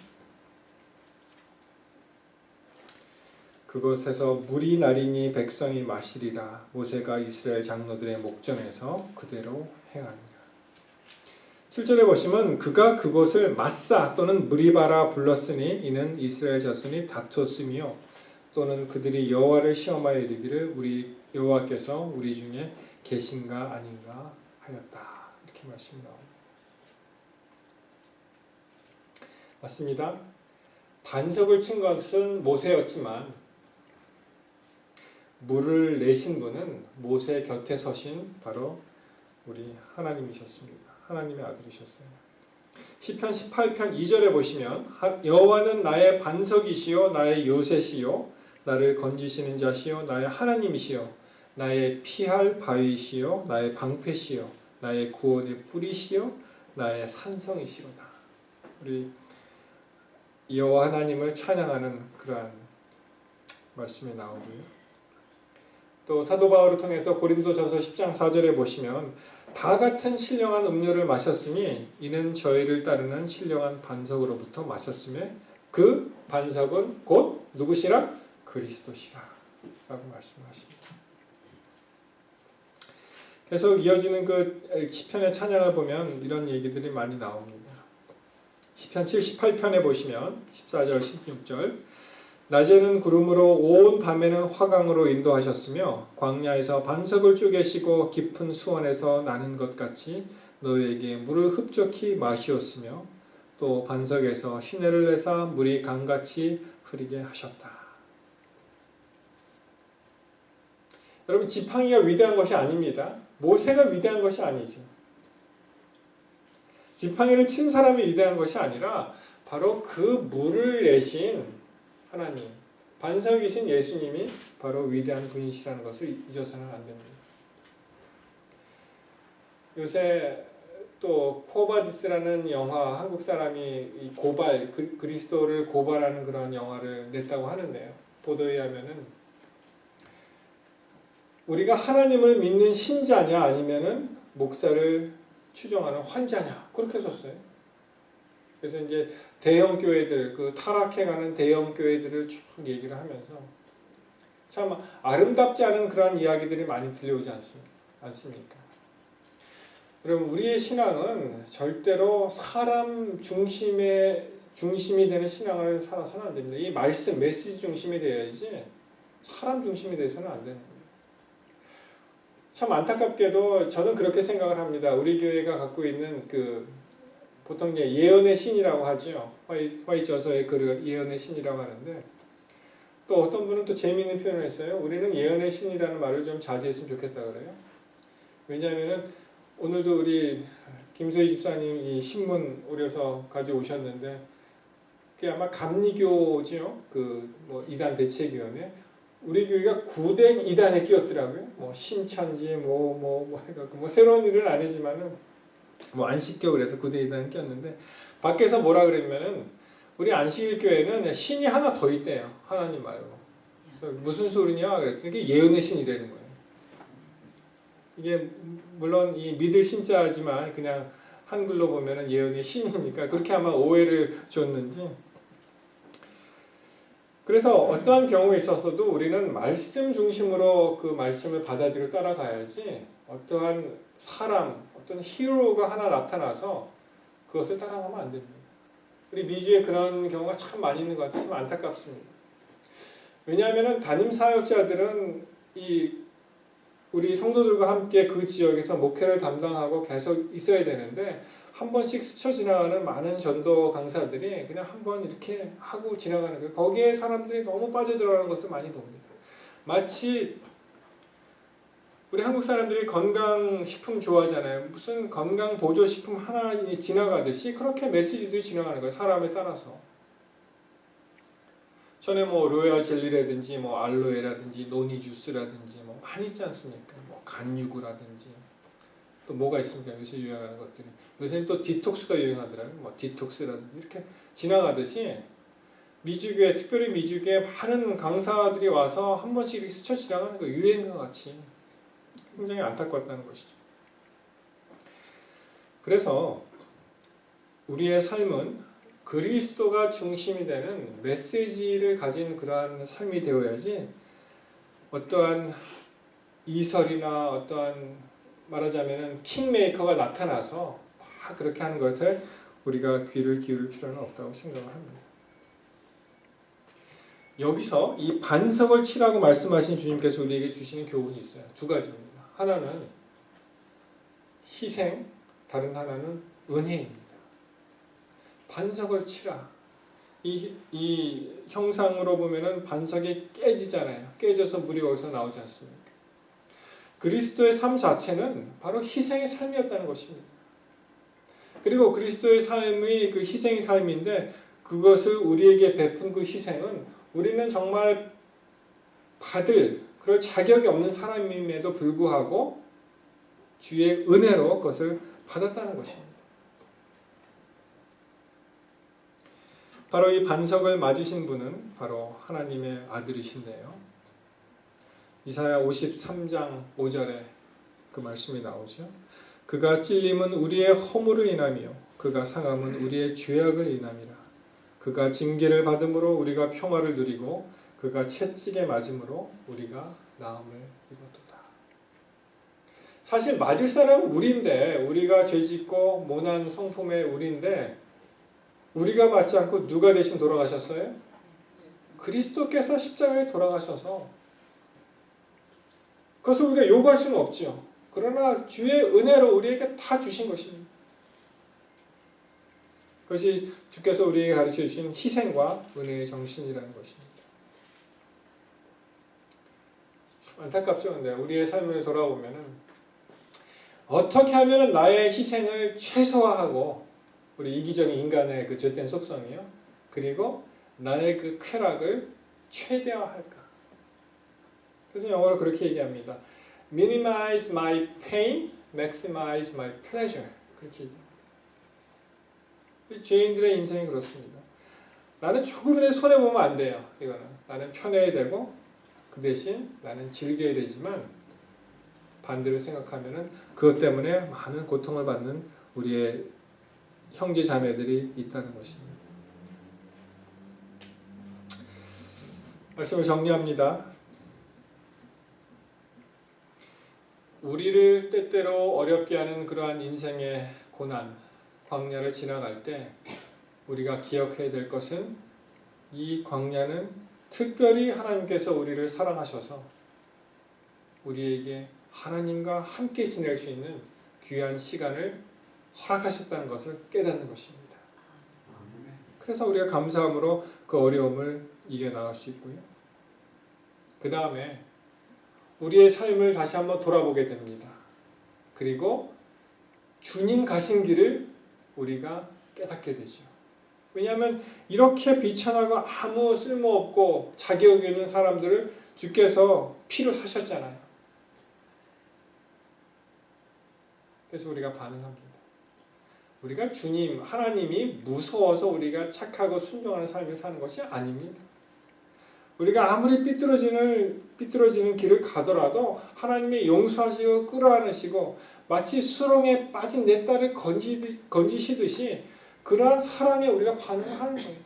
Speaker 4: 그곳에서 물이 나리니 백성이 마시리라. 모세가 이스라엘 장로들의 목전에서 그대로 행하니라. 7절에 보시면 그가 그곳을 마사 또는 무리바라 불렀으니 이는 이스라엘 자손이 다투었으며 또는 그들이 여호와를 시험하여 이르기를 우리 여호와께서 우리 중에 계신가 아닌가 하였다. 이렇게 말씀이 나옵니다. 맞습니다. 반석을 친 것은 모세였지만 물을 내신 분은 모세 곁에 서신 바로 우리 하나님이셨습니다. 하나님의 아들이셨어요. 시편 18편 2절에 보시면 여호와는 나의 반석이시요 나의 요새시요 나를 건지시는 자시요 나의 하나님이시요 나의 피할 바위시요 나의 방패시요 나의 구원의 뿌리시요 나의 산성이시로다. 우리 여호와 하나님을 찬양하는 그러한 말씀이 나오고요. 또 사도 바울을 통해서 고린도전서 10장 4절에 보시면 다 같은 신령한 음료를 마셨으니 이는 저희를 따르는 신령한 반석으로부터 마셨음에 그 반석은 곧 누구시라? 그리스도시라 라고 말씀하십니다. 계속 이어지는 그 시편의 찬양을 보면 이런 얘기들이 많이 나옵니다. 시편 78편에 보시면 14절 16절 낮에는 구름으로 온 밤에는 화강으로 인도하셨으며 광야에서 반석을 쪼개시고 깊은 수원에서 나는 것 같이 너희에게 물을 흡족히 마시었으며 또 반석에서 시내를 내사 물이 강같이 흐르게 하셨다. 여러분 지팡이가 위대한 것이 아닙니다. 모세가 위대한 것이 아니죠. 지팡이를 친 사람이 위대한 것이 아니라 바로 그 물을 내신 하나님, 반석이신 예수님이 바로 위대한 분이시라는 것을 잊어서는 안 됩니다. 요새 또 코바디스라는 영화, 한국 사람이 이 고발, 그리스도를 고발하는 그런 영화를 냈다고 하는데요. 보도에 의하면은 우리가 하나님을 믿는 신자냐 아니면은 목사를 추종하는 환자냐 그렇게 썼어요. 그래서 이제 대형 교회들, 그 타락해가는 대형 교회들을 쭉 얘기를 하면서 참 아름답지 않은 그런 이야기들이 많이 들려오지 않습니까? 여러분 우리의 신앙은 절대로 사람 중심이 되는 신앙을 살아서는 안 됩니다. 이 말씀, 메시지 중심이 되어야지 사람 중심이 돼서는 안 되는 거예요. 참 안타깝게도 저는 그렇게 생각을 합니다. 우리 교회가 갖고 있는 그 보통 예언의 신이라고 하죠. 화이트저서의 글을 예언의 신이라고 하는데 또 어떤 분은 또 재미있는 표현을 했어요. 우리는 예언의 신이라는 말을 좀 자제했으면 좋겠다 그래요. 왜냐하면 오늘도 우리 김소희 집사님이 신문 오려서 가져오셨는데 그게 아마 감리교죠. 그 뭐 이단 대책위원회 우리 교회가 9대 이단에 끼었더라고요. 뭐 신천지 해갖고 뭐 새로운 일은 아니지만은 뭐 안식교 그래서 9대 이단에 끼었는데 밖에서 뭐라 그러면은 우리 안식일 교회는 신이 하나 더 있대요. 하나님 말고. 그래서 무슨 소리냐 그랬더니 그게 예언의 신이라는 거예요. 이게 물론 이 믿을 신자지만 그냥 한글로 보면은 예언의 신이니까 그렇게 아마 오해를 줬는지. 그래서 어떠한 경우에 있어서도 우리는 말씀 중심으로 그 말씀을 받아들여 따라가야지 어떠한 사람, 어떤 히어로가 하나 나타나서 그것을 따라가면 안 됩니다. 우리 미주에 그런 경우가 참 많이 있는 것 같아서 참 안타깝습니다. 왜냐하면 담임 사역자들은 우리 성도들과 함께 그 지역에서 목회를 담당하고 계속 있어야 되는데 한 번씩 스쳐 지나가는 많은 전도 강사들이 그냥 한 번 이렇게 하고 지나가는 거예요. 거기에 사람들이 너무 빠져들어가는 것을 많이 봅니다. 마치 우리 한국 사람들이 건강식품 좋아하잖아요. 무슨 건강보조식품 하나 지나가듯이 그렇게 메시지들이 지나가는 거예요. 사람에 따라서. 전에 뭐 로얄 젤리라든지 뭐 알로에라든지 노니 주스라든지 뭐 많이 있지 않습니까? 뭐 간유구라든지 또 뭐가 있습니까? 요새 유행하는 것들이. 요새는 또 디톡스가 유행하더라고요. 뭐 디톡스라든지 이렇게 지나가듯이 미주교회, 특별히 미주교회 많은 강사들이 와서 한 번씩 이렇게 스쳐 지나가는 거 유행과 같이 굉장히 안타깝다는 것이죠. 그래서 우리의 삶은 그리스도가 중심이 되는 메시지를 가진 그러한 삶이 되어야지 어떠한 이설이나 어떠한 말하자면 킹메이커가 나타나서 막 그렇게 하는 것에 우리가 귀를 기울일 필요는 없다고 생각을 합니다. 여기서 이 반석을 치라고 말씀하신 주님께서 우리에게 주시는 교훈이 있어요. 두 가지입니다. 하나는 희생, 다른 하나는 은혜입니다. 반석을 치라. 이 형상으로 보면은 반석이 깨지잖아요. 깨져서 물이 어디서 나오지 않습니까? 그리스도의 삶 자체는 바로 희생의 삶이었다는 것입니다. 그리고 그리스도의 삶이 그 희생의 삶인데 그것을 우리에게 베푼 그 희생은 우리는 정말 받을 그럴 자격이 없는 사람임에도 불구하고 주의 은혜로 그것을 받았다는 것입니다. 바로 이 반석을 맞으신 분은 바로 하나님의 아들이신데요. 이사야 53장 5절에 그 말씀이 나오죠. 그가 찔림은 우리의 허물을 인하며 그가 상함은 우리의 죄악을 인함이라. 그가 징계를 받음으로 우리가 평화를 누리고 그가 채찍에 맞음으로 우리가 나음을 입었도다. 사실 맞을 사람은 우리인데 우리가 죄짓고 모난 성품의 우리인데 우리가 맞지 않고 누가 대신 돌아가셨어요? 그리스도께서 십자가에 돌아가셔서 그것을 우리가 요구할 수는 없죠. 그러나 주의 은혜로 우리에게 다 주신 것입니다. 그것이 주께서 우리에게 가르쳐 주신 희생과 은혜의 정신이라는 것입니다. 안타깝죠. 근데 우리의 삶을 돌아보면은 어떻게 하면은 나의 희생을 최소화하고 우리 이기적인 인간의 그 죄된 속성이요. 그리고 나의 그 쾌락을 최대화할까. 그래서 영어로 그렇게 얘기합니다. Minimize my pain, maximize my pleasure. 그렇게 얘기합니다. 죄인들의 인생이 그렇습니다. 나는 조금이라도 손해보면 안 돼요. 이거는 나는 편해야 되고 그 대신 나는 즐겨야 되지만 반대로 생각하면은 그것 때문에 많은 고통을 받는 우리의 형제 자매들이 있다는 것입니다. 말씀을 정리합니다. 우리를 때때로 어렵게 하는 그러한 인생의 고난, 광야를 지나갈 때 우리가 기억해야 될 것은 이 광야는 특별히 하나님께서 우리를 사랑하셔서 우리에게 하나님과 함께 지낼 수 있는 귀한 시간을 허락하셨다는 것을 깨닫는 것입니다. 그래서 우리가 감사함으로 그 어려움을 이겨나갈 수 있고요. 그 다음에 우리의 삶을 다시 한번 돌아보게 됩니다. 그리고 주님 가신 길을 우리가 깨닫게 되죠. 왜냐하면 이렇게 비천하고 아무 쓸모없고 자격이 없는 사람들을 주께서 피로 사셨잖아요. 그래서 우리가 반응합니다. 우리가 주님, 하나님이 무서워서 우리가 착하고 순종하는 삶을 사는 것이 아닙니다. 우리가 아무리 삐뚤어지는 길을 가더라도 하나님이 용서하시고 끌어안으시고 마치 수렁에 빠진 내 딸을 건지시듯이 그러한 사랑에 우리가 반응하는 거예요.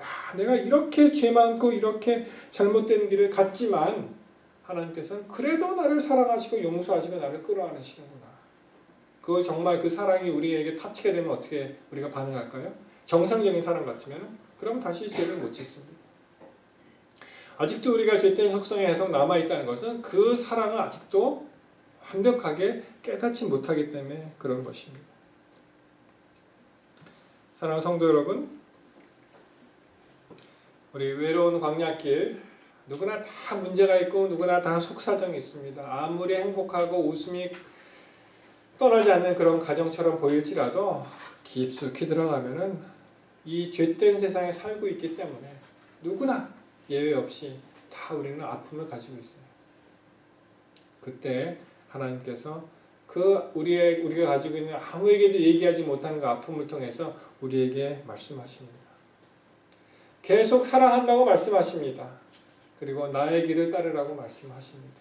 Speaker 4: 야, 내가 이렇게 죄 많고 이렇게 잘못된 길을 갔지만 하나님께서는 그래도 나를 사랑하시고 용서하시고 나를 끌어안으시는구나. 그걸 정말 그 사랑이 우리에게 타치게 되면 어떻게 우리가 반응할까요? 정상적인 사람 같으면 그럼 다시 죄를 못 짓습니다. 아직도 우리가 죄된 속성의 해석 남아있다는 것은 그 사랑을 아직도 완벽하게 깨닫지 못하기 때문에 그런 것입니다. 사랑하는 성도 여러분, 우리 외로운 광야길 누구나 다 문제가 있고 누구나 다 속사정이 있습니다. 아무리 행복하고 웃음이 떠나지 않는 그런 가정처럼 보일지라도 깊숙이 들어가면은 이 죄된 세상에 살고 있기 때문에 누구나 예외 없이 다 우리는 아픔을 가지고 있어요. 그때 하나님께서 우리가 가지고 있는 아무에게도 얘기하지 못하는 그 아픔을 통해서 우리에게 말씀하십니다. 계속 사랑한다고 말씀하십니다. 그리고 나의 길을 따르라고 말씀하십니다.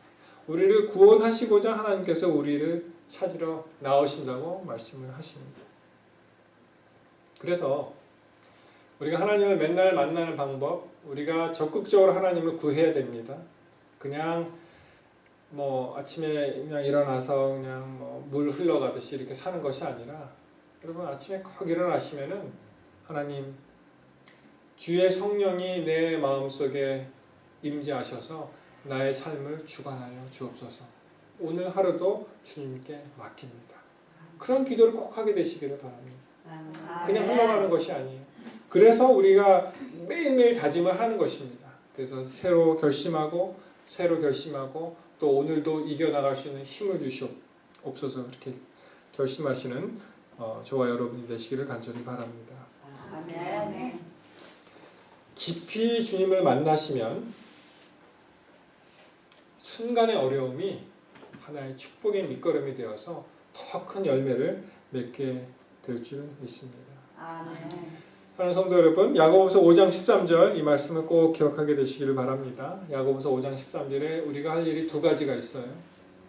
Speaker 4: 우리를 구원하시고자 하나님께서 우리를 찾으러 나오신다고 말씀을 하십니다. 그래서 우리가 하나님을 맨날 만나는 방법, 우리가 적극적으로 하나님을 구해야 됩니다. 그냥 아침에 그냥 일어나서 그냥 물 흘러가듯이 이렇게 사는 것이 아니라, 여러분 아침에 꼭 일어나시면은 하나님 주의 성령이 내 마음속에 임재하셔서 나의 삶을 주관하여 주옵소서. 오늘 하루도 주님께 맡깁니다. 그런 기도를 꼭 하게 되시기를 바랍니다. 그냥 흘러가는 것이 아니에요. 그래서 우리가 매일매일 다짐을 하는 것입니다. 그래서 새로 결심하고 또 오늘도 이겨나갈 수 있는 힘을 주시옵소서. 이렇게 결심하시는 저와 여러분이 되시기를 간절히 바랍니다.
Speaker 5: 아멘.
Speaker 4: 깊이 주님을 만나시면 순간의 어려움이 하나의 축복의 밑거름이 되어서 더 큰 열매를 맺게 될 줄 믿습니다.
Speaker 5: 아멘.
Speaker 4: 사랑하는 성도 여러분, 야고보서 5장 13절 이 말씀을 꼭 기억하게 되시기를 바랍니다. 야고보서 5장 13절에 우리가 할 일이 두 가지가 있어요.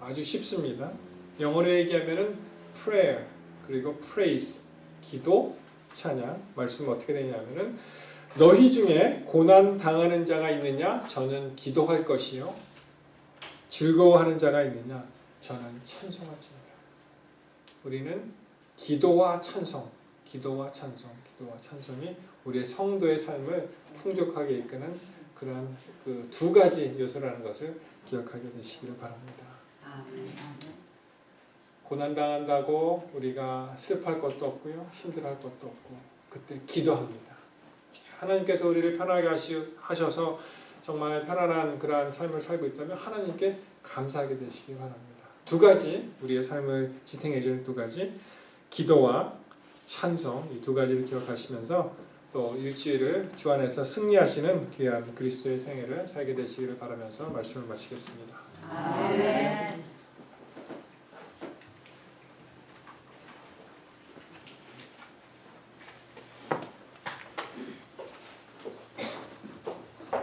Speaker 4: 아주 쉽습니다. 영어로 얘기하면은 prayer 그리고 praise, 기도, 찬양. 말씀은 어떻게 되냐면은 너희 중에 고난 당하는 자가 있느냐? 저는 기도할 것이요. 즐거워하는 자가 있느냐? 저는 찬송하지니다. 우리는 기도와 찬송이 우리의 성도의 삶을 풍족하게 이끄는 그런 그 두 가지 요소라는 것을 기억하게 되시기를 바랍니다.
Speaker 5: 아멘.
Speaker 4: 고난당한다고 우리가 슬퍼할 것도 없고요, 힘들어할 것도 없고, 그때 기도합니다. 하나님께서 우리를 편하게 하셔서 정말 편안한 그러한 삶을 살고 있다면 하나님께 감사하게 되시기 바랍니다. 두 가지, 우리의 삶을 지탱해 주는 두 가지, 기도와 찬송, 이 두 가지를 기억하시면서 또 일주일을 주 안에서 승리하시는 귀한 그리스도의 생애를 살게 되시기를 바라면서 말씀을 마치겠습니다.
Speaker 5: 아멘.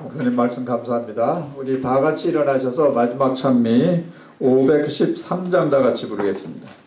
Speaker 1: 목사님 말씀 감사합니다. 우리 다 같이 일어나셔서 마지막 찬미 513장 다 같이 부르겠습니다.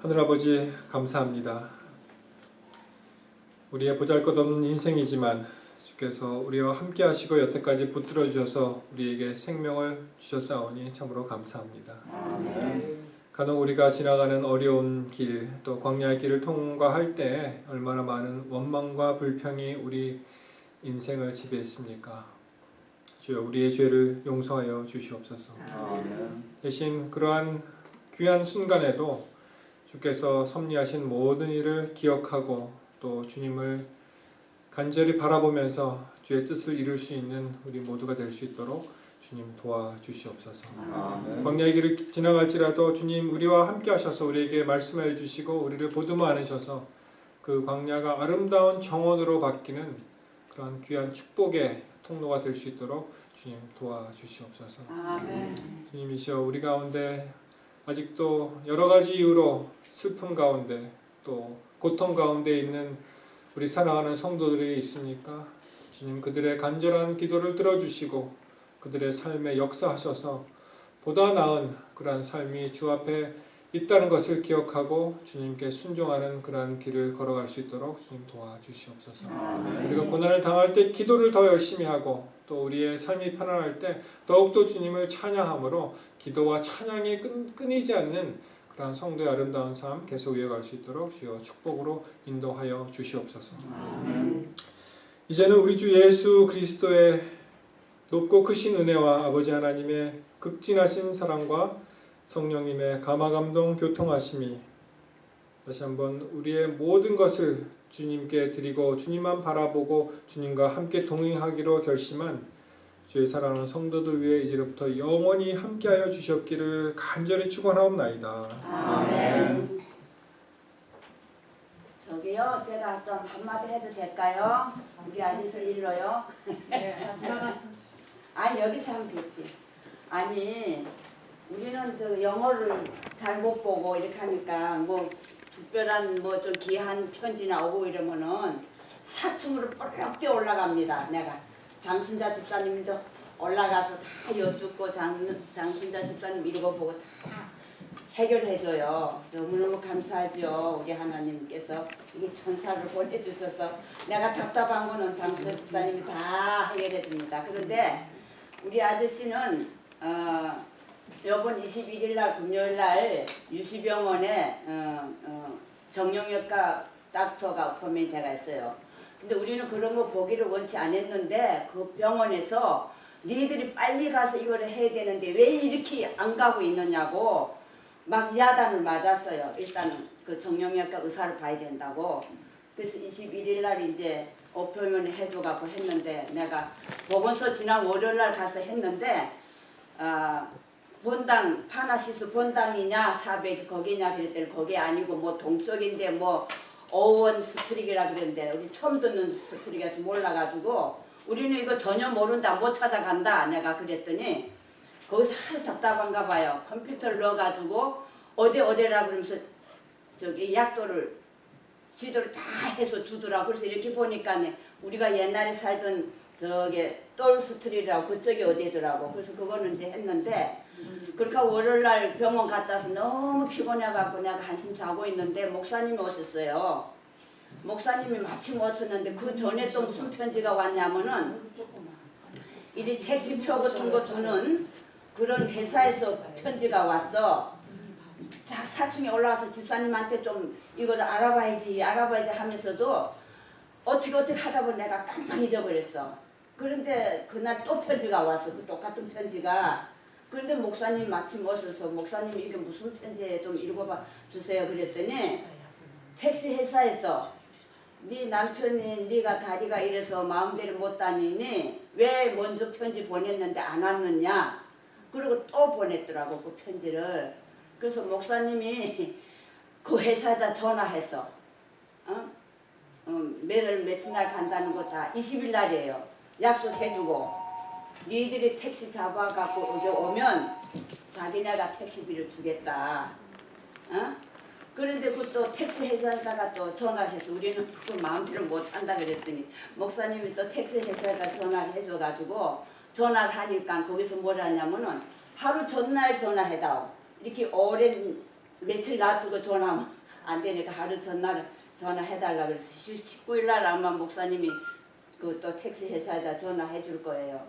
Speaker 4: 하늘아버지 감사합니다. 우리의 보잘것없는 인생이지만 주께서 우리와 함께 하시고 여태까지 붙들어 주셔서 우리에게 생명을 주셨사오니 참으로 감사합니다. 간혹 우리가 지나가는 어려운 길, 또 광야의 길을 통과할 때 얼마나 많은 원망과 불평이 우리 인생을 지배했습니까? 주여 우리의 죄를 용서하여 주시옵소서. 대신 그러한 귀한 순간에도 주께서 섭리하신 모든 일을 기억하고 또 주님을 간절히 바라보면서 주의 뜻을 이룰 수 있는 우리 모두가 될 수 있도록 주님 도와주시옵소서. 광야의 길을 지나갈지라도 주님 우리와 함께 하셔서 우리에게 말씀해 주시고 우리를 보듬어 안으셔서 그 광야가 아름다운 정원으로 바뀌는 그런 귀한 축복의 통로가 될 수 있도록 주님 도와주시옵소서. 주님이시여 우리 가운데 아직도 여러 가지 이유로 슬픔 가운데 또 고통 가운데 있는 우리 사랑하는 성도들이 있습니까? 주님 그들의 간절한 기도를 들어주시고 그들의 삶에 역사하셔서 보다 나은 그러한 삶이 주 앞에 있다는 것을 기억하고 주님께 순종하는 그러한 길을 걸어갈 수 있도록 주님 도와주시옵소서. 우리가 고난을 당할 때 기도를 더 열심히 하고 또 우리의 삶이 편안할 때 더욱더 주님을 찬양함으로 기도와 찬양이 끊이지 않는 그러한 성도의 아름다운 삶 계속 이어갈 수 있도록 주여 축복으로 인도하여 주시옵소서. 이제는 우리 주 예수 그리스도의 높고 크신 은혜와 아버지 하나님의 극진하신 사랑과 성령님의 감화감동 교통하심이 다시 한번 우리의 모든 것을 주님께 드리고 주님만 바라보고 주님과 함께 동행하기로 결심한 주의 사랑하는 성도들 위해 이제부터 영원히 함께하여 주셨기를 간절히 축원하옵나이다. 아멘.
Speaker 5: 저기요, 제가 좀 한마디 해도 될까요? 우리 아저씨 일로요. 아니 여기서 하면 됐지. 아니 우리는 그 영어를 잘 못 보고 이렇게 하니까 뭐 특별한 뭐 좀 귀한 편지나 오고 이러면은 4층으로 뻘럭 뛰어 올라갑니다. 내가 장순자 집사님도 올라가서 다 여쭙고 장순자 집사님 읽어보고 다 해결해줘요. 너무너무 감사하죠. 우리 하나님께서 이게 천사를 보내주셔서 내가 답답한 거는 장순자 집사님이 다 해결해줍니다. 그런데 우리 아저씨는 이번 21일 날 금요일 날 유시병원에 정형외과 닥터가 어포인트가 있어요. 근데 우리는 그런 거 보기를 원치 않았는데 그 병원에서 니들이 빨리 가서 이거를 해야 되는데 왜 이렇게 안 가고 있느냐고 막 야단을 맞았어요. 일단은 그 정형외과 의사를 봐야 된다고. 그래서 21일 날 이제 어포인트를 해줘갖고 했는데 내가 보건소 지난 월요일 날 가서 했는데 본당 파나시스 본당이냐 400 거기냐 그랬더니 거기 아니고 뭐 동쪽인데 뭐 어원 스트릭이라 그랬는데 우리 처음 듣는 스트릭에서 몰라가지고 우리는 이거 전혀 모른다 못 찾아간다 내가 그랬더니 거기서 하도 답답한가 봐요. 컴퓨터를 넣어가지고 어디라 그러면서 저기 약도를 지도를 다 해서 주더라고. 그래서 이렇게 보니까 우리가 옛날에 살던 저기 똘스트리라고 그쪽이 어디더라고. 그래서 그거는 이제 했는데 그렇게 월요일날 병원 갔다 와서 너무 피곤해갖고 내가 한숨 자고 있는데 목사님이 오셨어요. 목사님이 마침 오셨는데 그 전에 또 무슨 편지가 왔냐면은 이리 택시표 같은 거 주는 그런 회사에서 편지가 왔어. 자, 4층에 올라가서 집사님한테 좀 이걸 알아봐야지 하면서도 어떻게 하다 보니 내가 깜빡 잊어버렸어. 그런데 그날 또 편지가 왔어. 그 똑같은 편지가. 그런데 목사님 마침 오셔서 목사님 이게 무슨 편지에 좀 읽어봐 주세요 그랬더니 택시 회사에서 네 남편이 네가 다리가 이래서 마음대로 못 다니니 왜 먼저 편지 보냈는데 안 왔느냐. 그리고 또 보냈더라고 그 편지를. 그래서 목사님이 그 회사에다 전화해서 며칠 날 간다는 거 다 20일 날이에요. 약속해주고 니들이 택시 잡아갖고 여기 오면 자기네가 택시비를 주겠다. 그런데 그또 택시 회사에다가 또 전화를 해서 우리는 그걸 마음대로 못한다 그랬더니 목사님이 또 택시 회사에다 전화를 해줘가지고 전화를 하니까 거기서 뭘 하냐면은 하루 전날 전화해다오. 이렇게 오랜 며칠 놔두고 전화 안 되니까 하루 전날 전화해달라 그래서 19일 날 아마 목사님이 그 또 택시 회사에다 전화해 줄 거예요.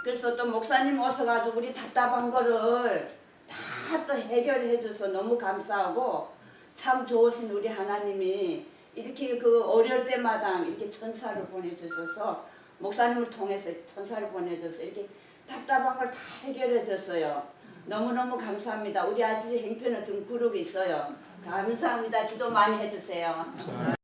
Speaker 5: 그래서 또 목사님 오셔가지고 우리 답답한 거를 다 또 해결해 줘서 너무 감사하고 참 좋으신 우리 하나님이 이렇게 그 어려울 때마다 이렇게 천사를 보내주셔서 목사님을 통해서 천사를 보내줘서 이렇게 답답한 걸 다 해결해 줬어요. 너무너무 감사합니다. 우리 아직 행편은 좀 그룹이 있어요. 감사합니다. 기도 많이 해주세요.